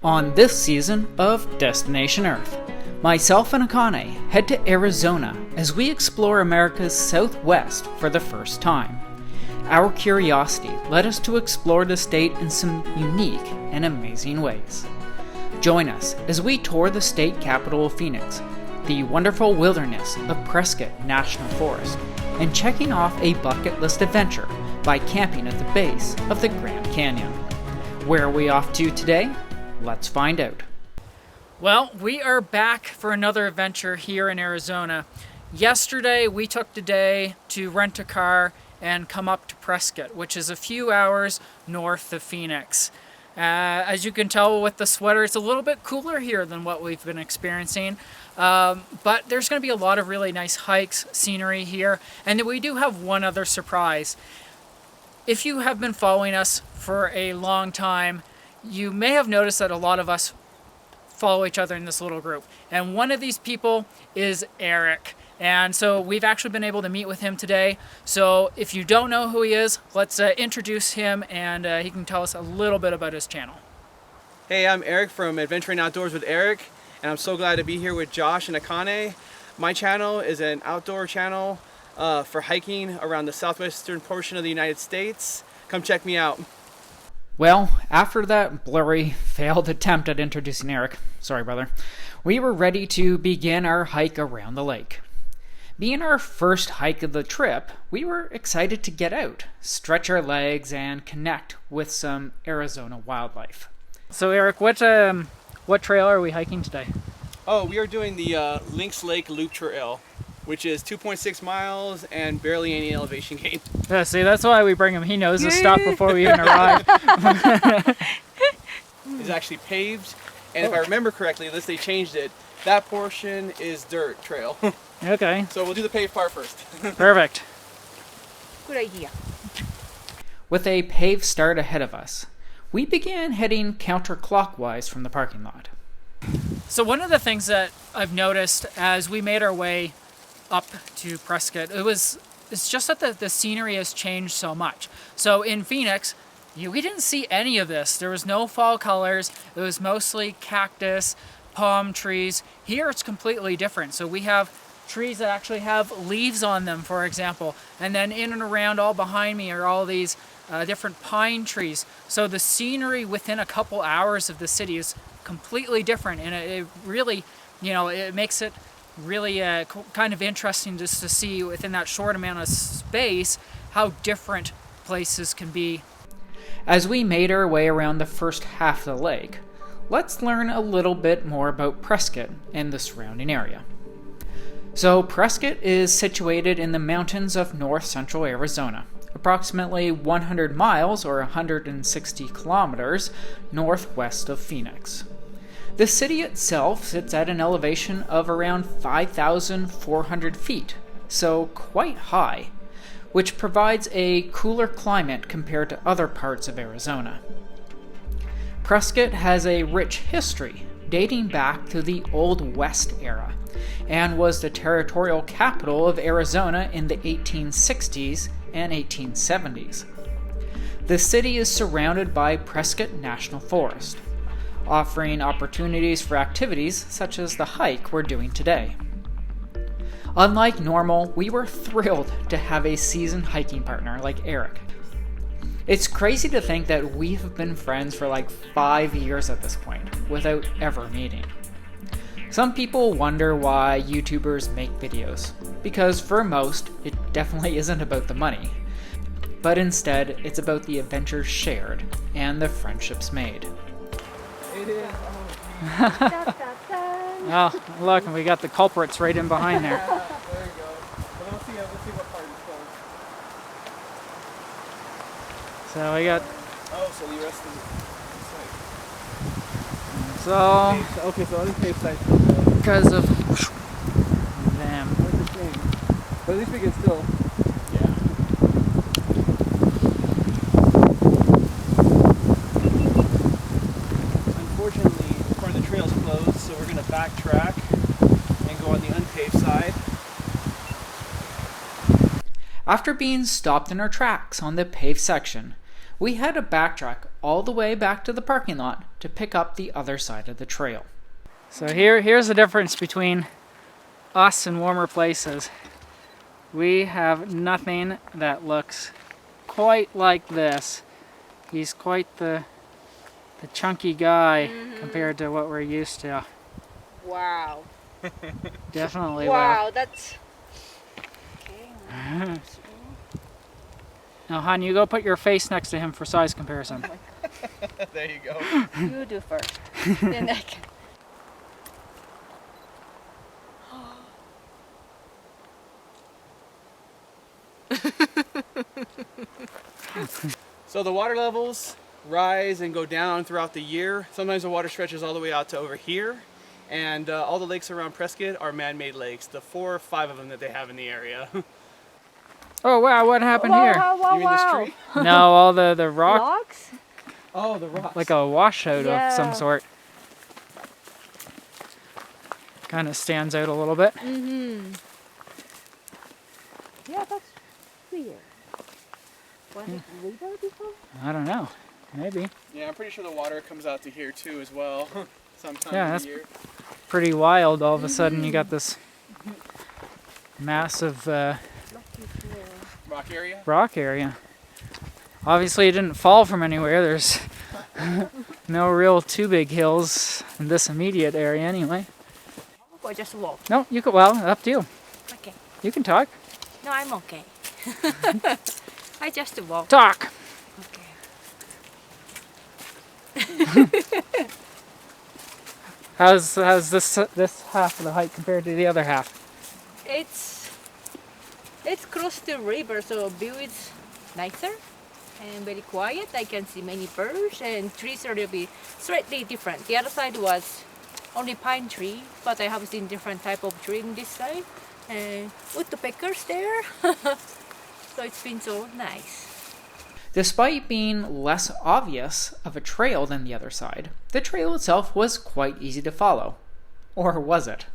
On this season of Destination Earth, myself and Akane head to Arizona as we explore America's Southwest for the first time. Our curiosity led us to explore the state in some unique and amazing ways. Join us as we tour the state capital of Phoenix, the wonderful wilderness of Prescott National Forest, and checking off a bucket list adventure by camping at the base of the Grand Canyon. Where are we off to today? Let's find out. Well, we are back for another adventure here in Arizona. Yesterday, we took the day to rent a car and come up to Prescott, which is a few hours north of Phoenix. As you can tell with the sweater, it's a little bit cooler here than what we've been experiencing. But there's going to be a lot of really nice hikes, scenery here. And we do have one other surprise. If you have been following us for a long time, you may have noticed that a lot of us follow each other in this little group. And one of these people is Eric. And so we've actually been able to meet with him today. So if you don't know who he is, let's introduce him, and he can tell us a little bit about his channel. Hey, I'm Eric from Adventuring Outdoors with Eric, and I'm so glad to be here with Josh and Akane. My channel is an outdoor channel for hiking around the southwestern portion of the United States. Come check me out. Well, after that blurry, failed attempt at introducing Eric, sorry brother, we were ready to begin our hike around the lake. Being our first hike of the trip, we were excited to get out, stretch our legs, and connect with some Arizona wildlife. So Eric, what trail are we hiking today? Oh, we are doing the Lynx Lake Loop Trail, which is 2.6 miles and barely any elevation gain. Yeah, see, that's why we bring him. He knows to stop before we even arrive. It's actually paved, and if I remember correctly, unless they changed it, that portion is dirt trail. Okay. So we'll do the paved part first. Perfect. Good idea. With a paved start ahead of us, we began heading counterclockwise from the parking lot. So one of the things that I've noticed as we made our way up to Prescott, it's just that the scenery has changed so much. So in Phoenix, we didn't see any of this. There was no fall colors. It was mostly cactus, palm trees. Here it's completely different. So we have trees that actually have leaves on them, for example. And then in and around all behind me are all these different pine trees. So the scenery within a couple hours of the city is completely different. And it really, it makes it really kind of interesting just to see within that short amount of space how different places can be. As we made our way around the first half of the lake, let's learn a little bit more about Prescott and the surrounding area. So Prescott is situated in the mountains of north central Arizona, approximately 100 miles or 160 kilometers northwest of Phoenix. The city itself sits at an elevation of around 5,400 feet, so quite high, which provides a cooler climate compared to other parts of Arizona. Prescott has a rich history dating back to the Old West era and was the territorial capital of Arizona in the 1860s and 1870s. The city is surrounded by Prescott National Forest, offering opportunities for activities such as the hike we're doing today. Unlike normal, we were thrilled to have a seasoned hiking partner like Eric. It's crazy to think that we have been friends for like 5 years at this point, without ever meeting. Some people wonder why YouTubers make videos, because for most, it definitely isn't about the money. But instead, it's about the adventures shared and the friendships made. It is. Oh, look, we got the culprits right in behind there. There you go. Well, let's see what part is closed. So we got... Oh, so the rest of So... Okay, so this paved side. Because of them. That's the thing. But at least we can still... Yeah. Unfortunately, part of the trail's closed, so we're going to backtrack and go on the unpaved side. After being stopped in our tracks on the paved section, we had to backtrack all the way back to the parking lot to pick up the other side of the trail. So here's the difference between us and warmer places. We have nothing that looks quite like this. He's quite the chunky guy compared to what we're used to. Wow. Definitely. Wow, that's... Okay. Now, hon, you go put your face next to him for size comparison. There you go. You do first. Then I can... So the water levels rise and go down throughout the year. Sometimes the water stretches all the way out to over here. And all the lakes around Prescott are man-made lakes, the 4 or 5 of them that they have in the area. Oh, wow, what happened here? Wow, You mean this tree? No, all the rock, Logs? Oh, the rocks. like a washout of some Yeah. sort. Kind of stands out a little bit. Mm-hmm. Yeah, that's weird. Was it river before? I don't know. Maybe. Yeah, I'm pretty sure the water comes out to here too as well. Sometime Yeah, in that's the year. pretty wild. All of a sudden you got this massive Rock area? rock area. Obviously it didn't fall from anywhere. There's no real too big hills in this immediate area anyway. Or just walk? No, you could, well, up to you. Okay. You can talk. No, I'm okay. I just walk. Talk! Okay. How's this half of the hike compared to the other half? It's close to river, so view is nicer and very quiet. I can see many birds and trees are a little bit slightly different. The other side was only pine tree, but I have seen different type of tree in this side and woodpeckers there. So it's been so nice. Despite being less obvious of a trail than the other side, the trail itself was quite easy to follow. Or was it?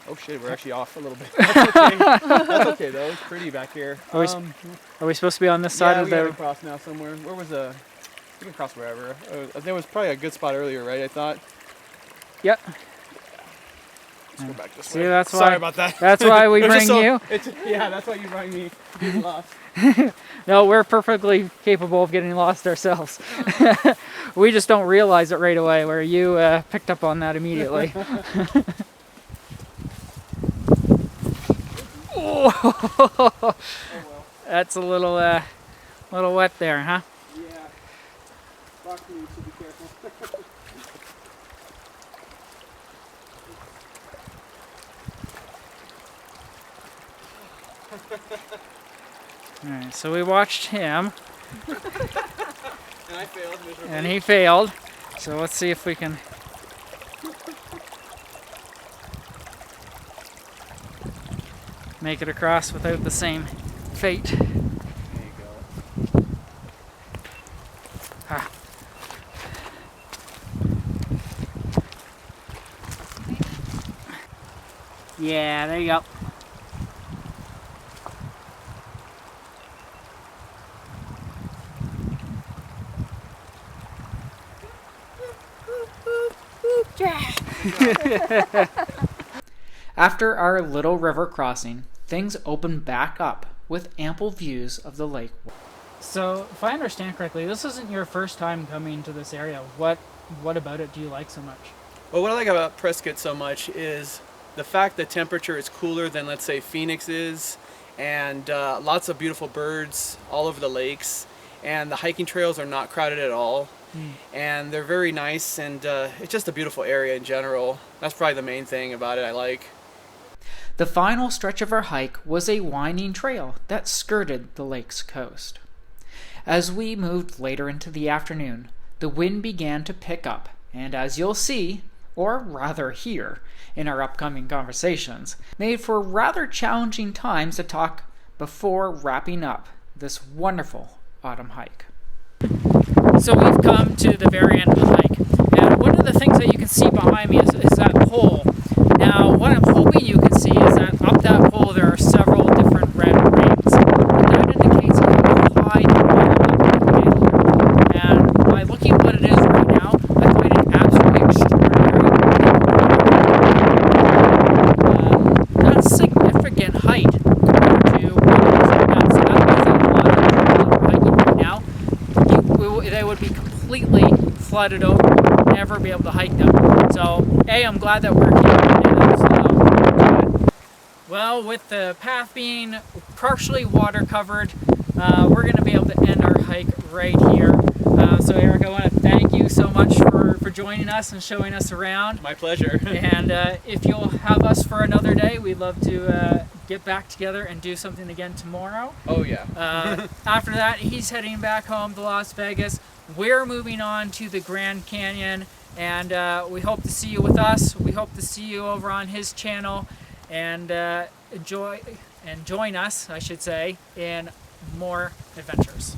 Oh shit, we're actually off a little bit. That's okay. That's okay though. It's pretty back here. Are we supposed to be on this side yeah, of we gotta the... cross now somewhere. Where was we can cross wherever. There was probably a good spot earlier, right? I thought. Yep. Let's go back this See, way. that's why. Sorry about that. That's why we It was bring just you. Yeah, that's why you bring me. Getting lost. No, we're perfectly capable of getting lost ourselves. We just don't realize it right away, where you picked up on that immediately. Oh, well. that's a little wet there, huh? Yeah. Rock me, so be careful. Alright, so we watched him, And I failed miserably. and he failed. So let's see if we can... make it across without the same fate. There you go. Ah. Yeah, there you go. After our little river crossing, things open back up with ample views of the lake. So, if I understand correctly, this isn't your first time coming to this area. What about it do you like so much? Well, what I like about Prescott so much is the fact that temperature is cooler than, let's say, Phoenix is, and lots of beautiful birds all over the lakes, and the hiking trails are not crowded at all, and they're very nice, and it's just a beautiful area in general. That's probably the main thing about it I like. The final stretch of our hike was a winding trail that skirted the lake's coast. As we moved later into the afternoon, the wind began to pick up, and as you'll see, or rather hear, in our upcoming conversations, made for rather challenging times to talk before wrapping up this wonderful autumn hike. So we've come to the very end of the hike, and one of the things that you can see behind me is that pole. Now, what I'm hoping you can see is that up that pole there are several different red rings, and that indicates they would be completely flooded over. Never be able to hike them. So, I'm glad that we're here. Well, with the path being partially water covered, we're going to be able to end our hike right here. So Eric, I want to thank you so much for joining us and showing us around. My pleasure. And if you'll have us for another day, we'd love to get back together and do something again tomorrow. Oh yeah. After that, he's heading back home to Las Vegas. We're moving on to the Grand Canyon, and we hope to see you with us. We hope to see you over on his channel, and join us, I should say, in more adventures.